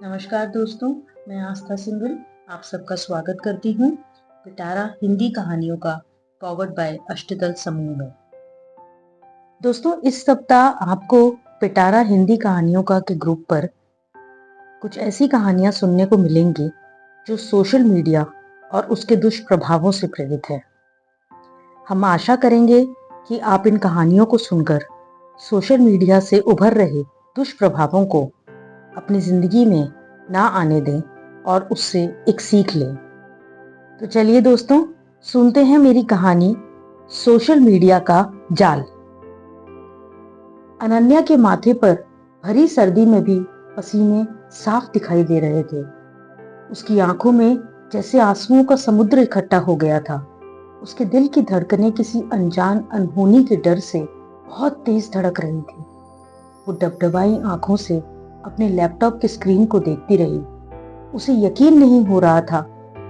नमस्कार दोस्तों, मैं आस्था सिंघल आप सबका स्वागत करती हूँ पिटारा हिंदी कहानियों का पॉवर्ड बाय अष्टदल समूह में। दोस्तों, इस सप्ताह आपको पिटारा हिंदी कहानियों का के ग्रुप पर कुछ ऐसी कहानियां सुनने को मिलेंगी जो सोशल मीडिया और उसके दुष्प्रभावों से प्रेरित है। हम आशा करेंगे कि आप इन कहानियों को सुनकर सोशल मीडिया से उभर रहे दुष्प्रभावों को अपनी जिंदगी में ना आने दें और उससे एक सीख लें। तो चलिए दोस्तों, सुनते हैं मेरी कहानी सोशल मीडिया का जाल। अनन्या के माथे पर भरी सर्दी में भी पसीने साफ दिखाई दे रहे थे। उसकी आंखों में जैसे आंसुओं का समुद्र इकट्ठा हो गया था। उसके दिल की धड़कनें किसी अनजान अनहोनी के डर से बहुत तेज धड़क रही थी। वो डबडबाई आंखों से अपने लैपटॉप की स्क्रीन को देखती रही। उसे यकीन नहीं हो रहा था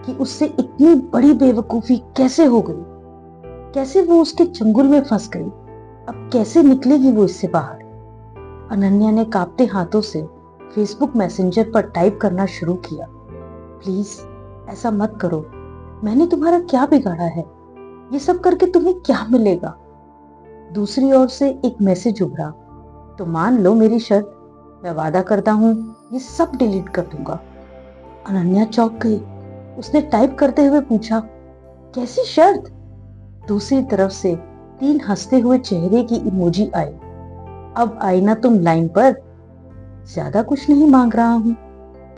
कि उससे इतनी बड़ी बेवकूफी कैसे हो गई। कैसे वो उसके चंगुल में फंस गई। अब कैसे निकलेगी वो इससे बाहर। अनन्या ने कांपते हाथों से फेसबुक मैसेंजर पर टाइप करना शुरू किया। प्लीज ऐसा मत करो, मैंने तुम्हारा क्या बिगाड़ा है, ये सब करके तुम्हें क्या मिलेगा। दूसरी ओर से एक मैसेज उभरा, तो मान लो मेरी शर्त, मैं वादा करता हूँ ये सब डिलीट कर दूंगा। अनन्या चौंक गई। उसने टाइप करते हुए पूछा, कैसी शर्त। दूसरी तरफ से 3 हंसते हुए चेहरे की इमोजी आई। अब आई ना तुम लाइन पर। ज्यादा कुछ नहीं मांग रहा हूं,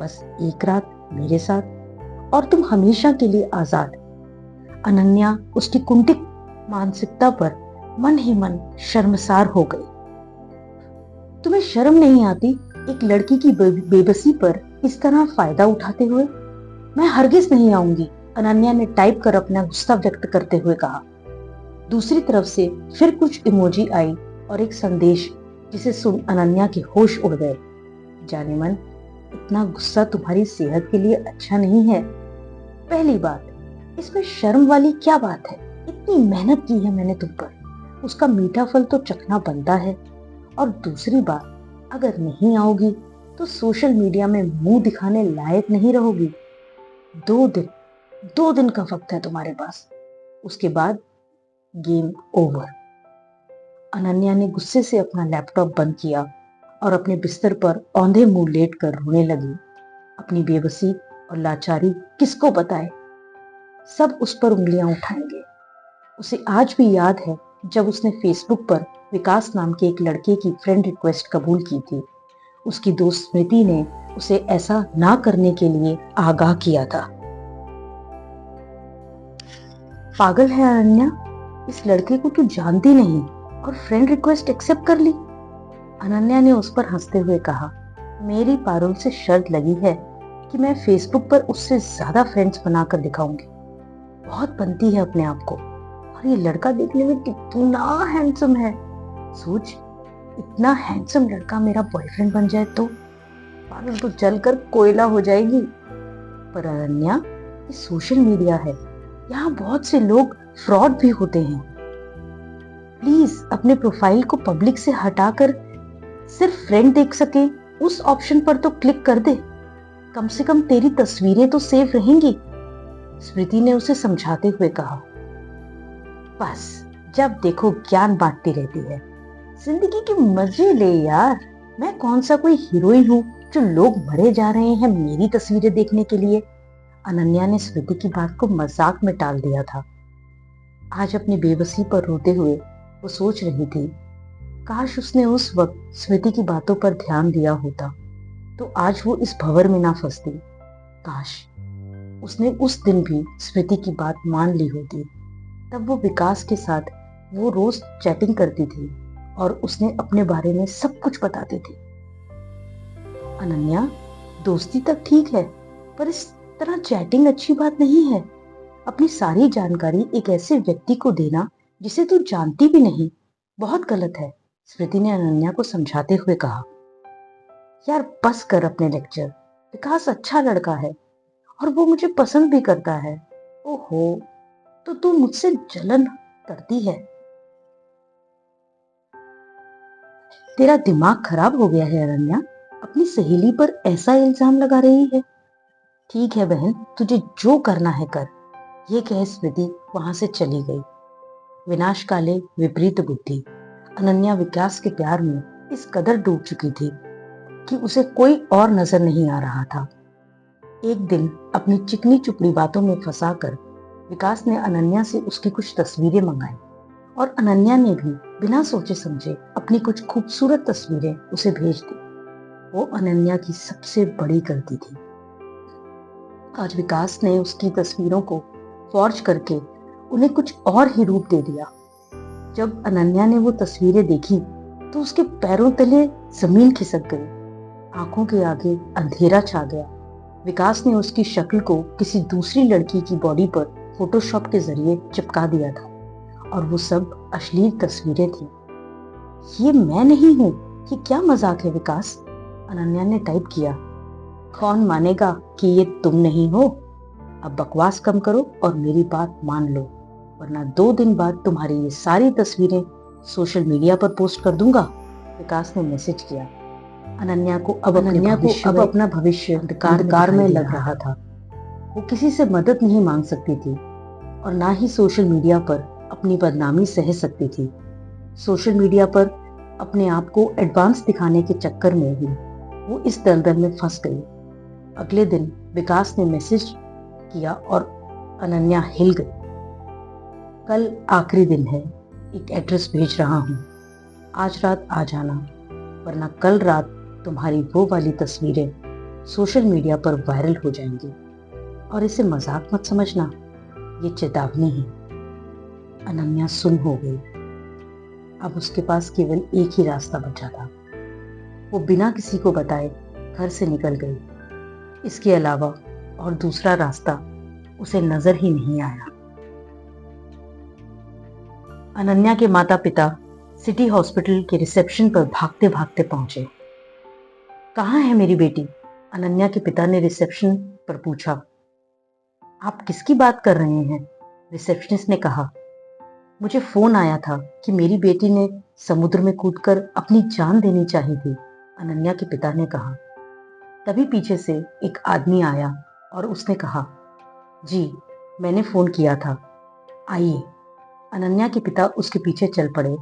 बस एक रात मेरे साथ और तुम हमेशा के लिए आजाद। अनन्या उसकी कुंठित मानसिकता पर मन ही मन शर्मसार हो गई। तुम्हें शर्म नहीं आती एक लड़की की बेबसी पर इस तरह फायदा उठाते हुए। मैं हरगिज नहीं आऊंगी, अनन्या ने टाइप कर अपना गुस्सा व्यक्त करते हुए कहा। दूसरी तरफ से फिर कुछ इमोजी आई और एक संदेश जिसे सुन अनन्या के होश उड़ गए। जाने मन, इतना गुस्सा तुम्हारी सेहत के लिए अच्छा नहीं है। पहली बात, इसमें शर्म वाली क्या बात है। इतनी मेहनत की है मैंने तुम पर, उसका मीठा फल तो चखना बनता है। और दूसरी बात, अगर नहीं आओगी तो सोशल मीडिया में मुंह दिखाने लायक नहीं रहोगी। 2 दिन 2 दिन का वक्त है तुम्हारे पास, उसके बाद गेम ओवर। अनन्या ने गुस्से से अपना लैपटॉप बंद किया और अपने बिस्तर पर औंधे मुंह लेट कर रोने लगी। अपनी बेबसी और लाचारी किसको बताए, सब उस पर उंगलियां उठाएंगे। उसे आज भी याद है जब उसने फेसबुक पर विकास नाम के एक लड़के की फ्रेंड रिक्वेस्ट कबूल की थी। उसकी दोस्त स्मृति ने उसे ऐसा ना करने के लिए आगाह किया था। पागल है अनन्या, इस लड़के को तू जानती नहीं और फ्रेंड रिक्वेस्ट एक्सेप्ट कर ली। अनन्या ने उस पर हंसते हुए कहा, मेरी पारुल से शर्त लगी है कि मैं फेसबुक पर उससे ज्यादा फ्रेंड्स बनाकर दिखाऊंगी। बहुत बनती है अपने आप को, और ये लड़का देखने में कितना हैंडसम है। सोच, इतना हैंडसम लड़का मेरा बॉयफ्रेंड बन जाए तो पारुल तो जलकर कोयला हो जाएगी। पर अनन्या, ये सोशल मीडिया है, यहाँ बहुत से लोग फ्रॉड भी होते हैं। प्लीज अपने प्रोफाइल को पब्लिक से हटाकर सिर्फ फ्रेंड देख सके उस ऑप्शन पर तो क्लिक कर दे। कम से कम तेरी तस्वीरें तो सेव रहेंगी, स्मृति ने उसे समझाते हुए कहा। बस जब देखो ज्ञान बांटती रहती है, जिंदगी के मजे ले यार। मैं कौन सा कोई हीरोइन हूँ जो लोग मरे जा रहे हैं मेरी तस्वीरें देखने के लिए। अनन्या ने स्मृति की बात को मजाक में टाल दिया था। आज अपनी बेबसी पर रोते हुए वो सोच रही थी, काश उसने उस वक्त स्मृति की बातों पर ध्यान दिया होता तो आज वो इस भंवर में ना फंसती। काश उसने उस दिन भी स्मृति की बात मान ली होती। तब वो विकास के साथ वो रोज चैटिंग करती थी और उसने अपने बारे में सब कुछ बताती थी। अनन्या, दोस्ती तक ठीक है, पर इस तरह चैटिंग अच्छी बात नहीं है। अपनी सारी जानकारी एक ऐसे व्यक्ति को देना जिसे तू जानती भी नहीं, बहुत गलत है, स्मृति ने अनन्या को समझाते हुए कहा। यार बस कर अपने लेक्चर, विकास अच्छा लड़का है और वो मुझे पसंद भी करता है। ओहो, तो तू मुझसे जलन करती है। तेरा दिमाग खराब हो गया है अनन्या, अपनी सहेली पर ऐसा इल्जाम लगा रही है। ठीक है बहन, तुझे जो करना है कर, ये कह स्मृति वहां से चली गई। विनाशकाले विपरीत बुद्धि। अनन्या विकास के प्यार में इस कदर डूब चुकी थी कि उसे कोई और नजर नहीं आ रहा था। एक दिन अपनी चिकनी चुपड़ी बातों में फंसाकर विकास ने अनन्या से उसकी कुछ तस्वीरें मंगाई और अनन्या ने भी बिना सोचे समझे अपनी कुछ खूबसूरत तस्वीरें उसे भेज दी। वो अनन्या की सबसे बड़ी गलती थी। आज विकास ने उसकी तस्वीरों को फॉर्ज करके उन्हें कुछ और ही रूप दे दिया। जब अनन्या ने वो तस्वीरें देखी तो उसके पैरों तले जमीन खिसक गई। आंखों के आगे अंधेरा छा गया। विकास ने उसकी शक्ल को किसी दूसरी लड़की की बॉडी पर फोटोशॉप के जरिए चिपका दिया था और वो सब अश्लील तस्वीरें थी। ये मैं नहीं हूं, ये क्या मजाक है विकास? अनन्या ने टाइप किया। कौन मानेगा कि ये तुम नहीं हो? अब बकवास कम करो और मेरी बात मान लो, वरना 2 दिन बाद तुम्हारी ये सारी तस्वीरें सोशल मीडिया पर पोस्ट कर दूंगा। विकास ने मैसेज किया। अनन्या को अब अपना भविष्य अंधकार में लग रहा था। वो किसी से मदद नहीं मांग सकती थी और ना ही सोशल मीडिया पर अपनी बदनामी सह सकती थी। सोशल मीडिया पर अपने आप को एडवांस दिखाने के चक्कर में ही वो इस दलदल में फंस गई। अगले दिन विकास ने मैसेज किया और अनन्या हिल गई। कल आखिरी दिन है, एक एड्रेस भेज रहा हूँ, आज रात आ जाना, वरना कल रात तुम्हारी वो वाली तस्वीरें सोशल मीडिया पर वायरल हो जाएंगी। और इसे मजाक मत समझना, ये चेतावनी है। अनन्या सुन्न हो गई। अब उसके पास केवल एक ही रास्ता बचा था। वो बिना किसी को बताए घर से निकल गई। इसके अलावा और दूसरा रास्ता उसे नजर ही नहीं आया। अनन्या के माता पिता सिटी हॉस्पिटल के रिसेप्शन पर भागते भागते पहुंचे। कहाँ है मेरी बेटी? अनन्या के पिता ने रिसेप्शन पर पूछा। आप किसकी बात कर रहे हैं? रिसेप्शनिस्ट ने कहा। मुझे फोन आया था कि मेरी बेटी ने समुद्र में कूदकर अपनी जान देनी चाहिए थी, अनन्या के पिता ने कहा। तभी पीछे से एक आदमी आया और उसने कहा, जी मैंने फोन किया था, आइए। अनन्या के पिता उसके पीछे चल पड़े।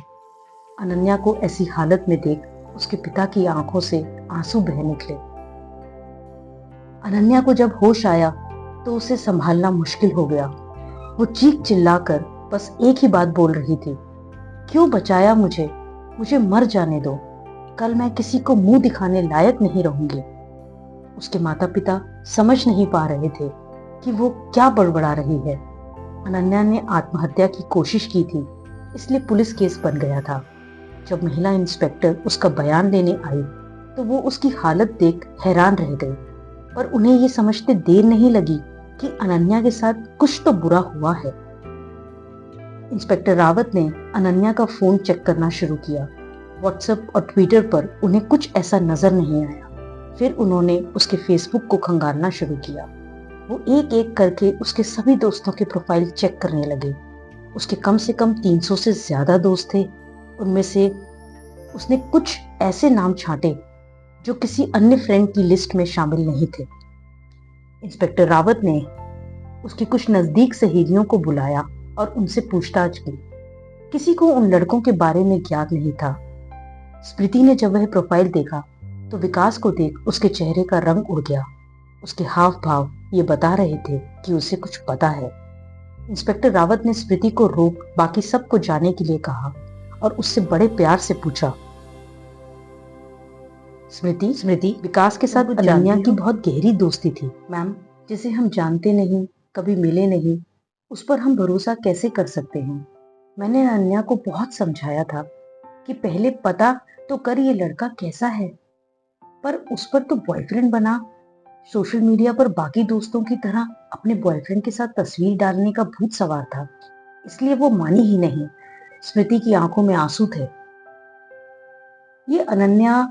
अनन्या को ऐसी हालत में देख उसके पिता की आंखों से आंसू बह निकले। अनन्या को जब होश आया तो उसे संभालना मुश्किल हो गया। वो चीख चिल्लाकर बस एक ही बात बोल रही थी, क्यों बचाया मुझे? मुझे मर जाने दो, कल मैं किसी को मुंह दिखाने लायक नहीं रहूंगी। उसके माता पिता समझ नहीं पा रहे थे कि वो क्या बड़बड़ा रही है। अनन्या ने आत्महत्या की कोशिश की थी, इसलिए पुलिस केस बन गया था। जब महिला इंस्पेक्टर उसका बयान लेने आई तो वो उसकी हालत देख हैरान रह गई, पर उन्हें ये समझते देर नहीं लगी कि अनन्या के साथ कुछ तो बुरा हुआ है। इंस्पेक्टर रावत ने अनन्या का फोन चेक करना शुरू किया। व्हाट्सएप और ट्विटर पर उन्हें कुछ ऐसा नजर नहीं आया। फिर उन्होंने उसके फेसबुक को खंगालना शुरू किया। वो एक एक करके उसके सभी दोस्तों के प्रोफाइल चेक करने लगे। उसके कम से कम 300 से ज्यादा दोस्त थे। उनमें से उसने कुछ ऐसे नाम छांटे जो किसी अन्य फ्रेंड की लिस्ट में शामिल नहीं थे। इंस्पेक्टर रावत ने उसकी कुछ नजदीक सहेलियों को बुलाया और उनसे पूछताछ की। किसी को उन लड़कों के बारे में ज्ञात नहीं था। स्मृति ने जब वह प्रोफाइल देखा तो विकास को देख उसके चेहरे का रंग उड़ गया। उसके हाव भाव ये बता रहे थे कि उसे कुछ पता है। इंस्पेक्टर रावत ने स्मृति को रोक बाकी सबको जाने के लिए कहा और उससे बड़े प्यार से पूछा, स्मृति विकास के साथ अनन्या की बहुत गहरी दोस्ती थी। मैम, जिसे हम जानते नहीं, कभी मिले नहीं, उस पर हम भरोसा कैसे कर सकते हैं? मैंने अनन्या को बहुत समझाया था कि पहले पता तो कर ये लड़का कैसा है, पर उस पर तो बॉयफ्रेंड बना। सोशल मीडिया पर बाकी दोस्तों की तरह अपने बॉयफ्रेंड के साथ तस्वीर डालने का भूत सवार था, इसलिए वो मानी ही नहीं। स्मृति की आंखों में आंसू थे। ये अनन्या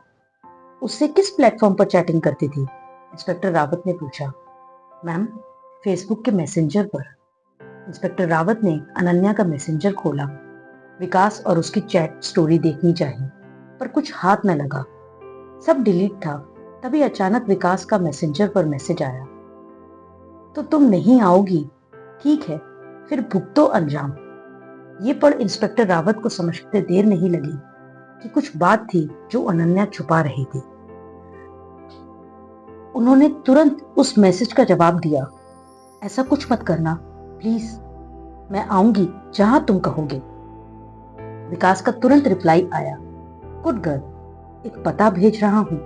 उससे किस प्लेटफॉर्म पर चैटिंग करती थी? इंस्पेक्टर रावत ने पूछा। मैम, फेसबुक के मैसेंजर पर। इंस्पेक्टर रावत ने अनन्या का मैसेंजर खोला। विकास और उसकी चैट स्टोरी देखनी चाहिए, पर कुछ हाथ न लगा। सब डिलीट था। तभी अचानक विकास का मैसेंजर पर मैसेज आया, तो तुम नहीं आओगी, ठीक है, फिर भुगतो अंजाम। ये पढ़ इंस्पेक्टर रावत को समझते देर नहीं लगी कि कुछ बात थी जो अनन्या छुपा रही थी। उन्होंने तुरंत उस मैसेज का जवाब दिया, ऐसा कुछ मत करना प्लीज, मैं आऊंगी जहां तुम कहोगे। विकास का तुरंत रिप्लाई आया, गुड गर्ल, एक पता भेज रहा हूं,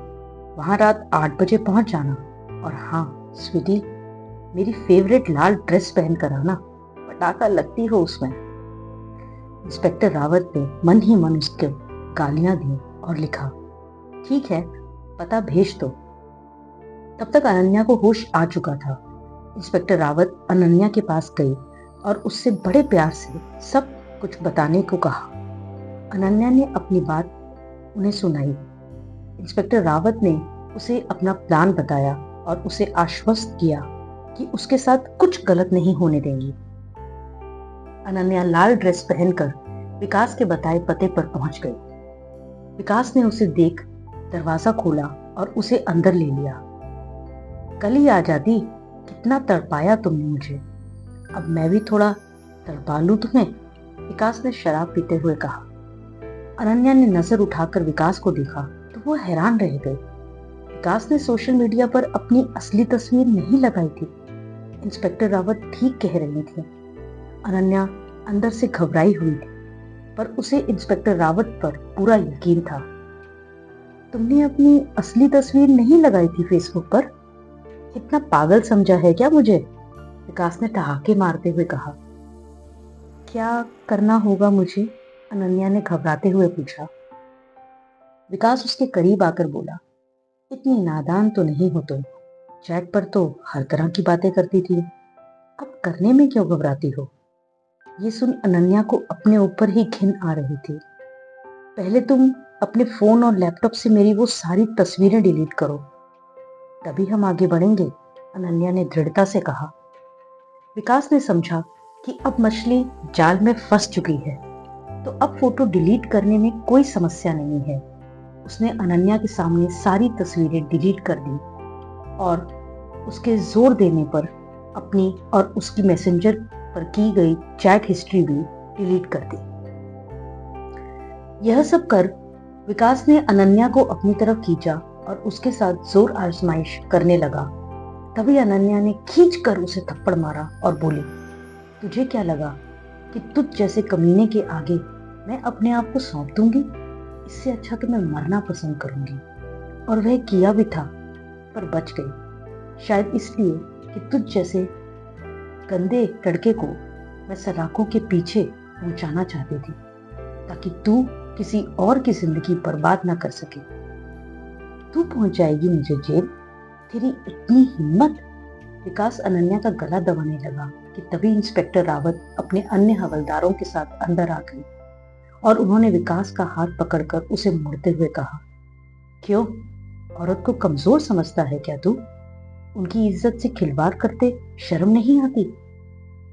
वहां रात 8 बजे पहुंच जाना, और हाँ स्वीटी, मेरी फेवरेट लाल ड्रेस पहन कर आना, पटाखा लगती हो उसमें। इंस्पेक्टर रावत ने मन ही मन उसके गालियां दी और लिखा, ठीक है, पता भेज दो। तब तक अनन्या को होश आ चुका था। इंस्पेक्टर रावत अनन्या के पास गई और उससे बड़े प्यार से सब कुछ बताने को कहा। अनन्या ने अपनी बात उन्हें सुनाई। इंस्पेक्टर रावत ने उसे अपना प्लान बताया और उसे आश्वस्त किया कि उसके साथ कुछ गलत नहीं होने देंगी। अनन्या लाल ड्रेस पहनकर विकास के बताए पते पर पहुंच गई। विकास ने उसे देख दरवाजा खोला और उसे अंदर ले लिया। कल ही आ जाती, कितना तड़पाया तुमने मुझे, अब मैं भी थोड़ा तड़पा लूं तुम्हें, विकास ने शराब पीते हुए कहा। अनन्या ने नजर उठाकर विकास को देखा तो वो हैरान रह गई। विकास ने सोशल मीडिया पर अपनी असली तस्वीर नहीं लगाई थी। इंस्पेक्टर रावत ठीक कह रही थी। अनन्या अंदर से घबराई हुई थी, पर उसे इंस्पेक्टर रावत पर पूरा यकीन था। तुमने अपनी असली तस्वीर नहीं लगाई थी फेसबुक पर? इतना पागल समझा है क्या मुझे? विकास ने ठहाके मारते हुए कहा। क्या करना होगा मुझे? अनन्या ने घबराते हुए पूछा। विकास उसके करीब आकर बोला, इतनी नादान तो नहीं हो तुम, चैट पर तो हर तरह की बातें करती थी, अब करने में क्यों घबराती हो? ये सुन अनन्या को अपने ऊपर ही घिन आ रही थी। पहले तुम अपने फोन और लैपटॉप से मेरी वो सारी तस्वीरें डिलीट करो, तभी हम आगे बढ़ेंगे, अनन्या ने दृढ़ता से कहा। विकास ने समझा कि अब मछली जाल में फंस चुकी है, तो अब फोटो डिलीट करने में कोई समस्या नहीं है। उसने अनन्या के सामने सारी तस्वीरें डिलीट कर दी और उसके जोर देने पर अपनी और उसकी मैसेंजर पर की गई चैट हिस्ट्री भी डिलीट कर दी। यह सब कर विकास ने अनन्या को अपनी तरफ खींचा और उसके साथ जोर आजमाइश करने लगा। तभी अनन्या ने खींचकर उसे थप्पड़ मारा और बोली, तुझे क्या लगा कि तुझ जैसे कमीने के आगे मैं अपने आप को सौंप दूंगी? इससे अच्छा तो मैं मरना पसंद करूंगी। और वह किया भी था, पर बच गई, शायद इसलिए कि तुझ जैसे गंदे लड़के को मैं सलाखों के पीछे पहुंचाना चाहती थी, ताकि तू किसी और की जिंदगी बर्बाद ना कर सके। तू पहुंच जाएगी मुझे जेल, तेरी इतनी हिम्मत? विकास अनन्या का गला दबाने लगा कि तभी इंस्पेक्टर रावत अपने अन्य हवलदारों के साथ अंदर आ गई और उन्होंने विकास का हाथ पकड़कर उसे मोड़ते हुए कहा, क्यों, औरत को कमजोर समझता है क्या तू? उनकी इज्जत से खिलवाड़ करते शर्म नहीं आती?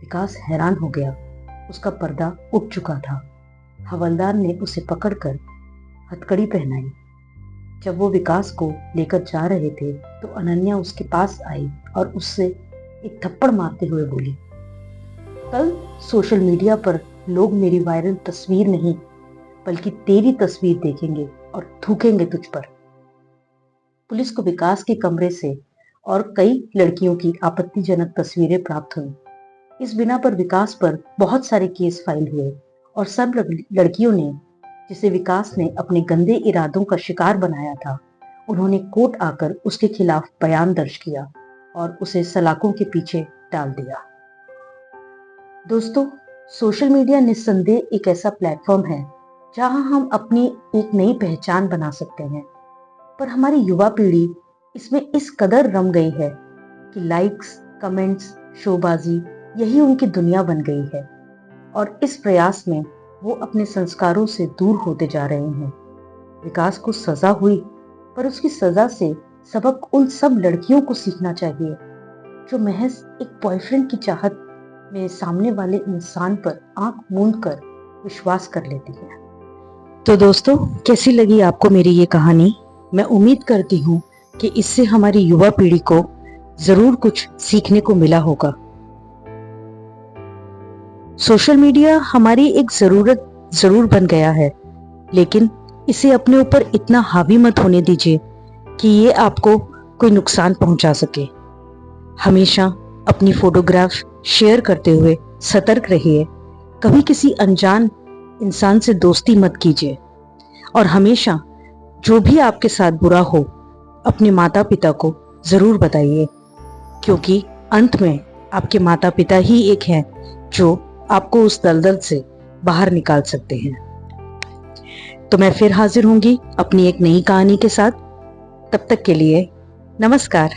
विकास हैरान हो गया, उसका पर्दा उठ चुका था। हवलदार ने उसे पकड़कर हथकड़ी पहनाई। जब वो विकास को लेकर जा रहे थे तो अनन्या उसके पास आई और उससे एक थप्पड़ मारते हुए बोली, कल सोशल मीडिया पर लोग मेरी वायरल तस्वीर नहीं बल्कि तेरी तस्वीर देखेंगे और थूकेंगे तुझ पर। पुलिस को विकास के कमरे से और कई लड़कियों की आपत्तिजनक तस्वीरें प्राप्त हुई। इस बिना पर विकास पर बहुत सारे केस फाइल हुए और सब लड़कियों ने, जिसे विकास ने अपने गंदे इरादों का शिकार बनाया था, उन्होंने कोर्ट आकर उसके खिलाफ बयान दर्ज किया और उसे सलाखों के पीछे डाल दिया। दोस्तों, सोशल मीडिया निस्संदेह एक ऐसा प्लेटफॉर्म है जहां हम अपनी एक नई पहचान बना सकते हैं, पर हमारी युवा पीढ़ी इसमें इस कदर रम गई है कि लाइक्स, कमेंट्स, शोबाजी यही उनकी दुनिया बन गई है और इस प्रयास में वो अपने संस्कारों से दूर होते जा रहे हैं। विकास को सजा हुई, पर उसकी सजा से सबक उन सब लड़कियों को सीखना चाहिए जो महज एक बॉयफ्रेंड की चाहत में सामने वाले इंसान पर आंख मूंद कर विश्वास कर लेती है। तो दोस्तों, कैसी लगी आपको मेरी ये कहानी? मैं उम्मीद करती हूँ कि इससे हमारी युवा पीढ़ी को जरूर कुछ सीखने को मिला होगा। सोशल मीडिया हमारी एक जरूरत जरूर बन गया है, लेकिन इसे अपने ऊपर इतना हावी मत होने दीजिए कि ये आपको कोई नुकसान पहुंचा सके। हमेशा अपनी फोटोग्राफ शेयर करते हुए सतर्क रहिए। कभी किसी अनजान इंसान से दोस्ती मत कीजिए और हमेशा जो भी आपके साथ बुरा हो अपने माता पिता को जरूर बताइए, क्योंकि अंत में आपके माता पिता ही एक हैं जो आपको उस दलदल से बाहर निकाल सकते हैं। तो मैं फिर हाजिर होंगी अपनी एक नई कहानी के साथ। तब तक के लिए नमस्कार।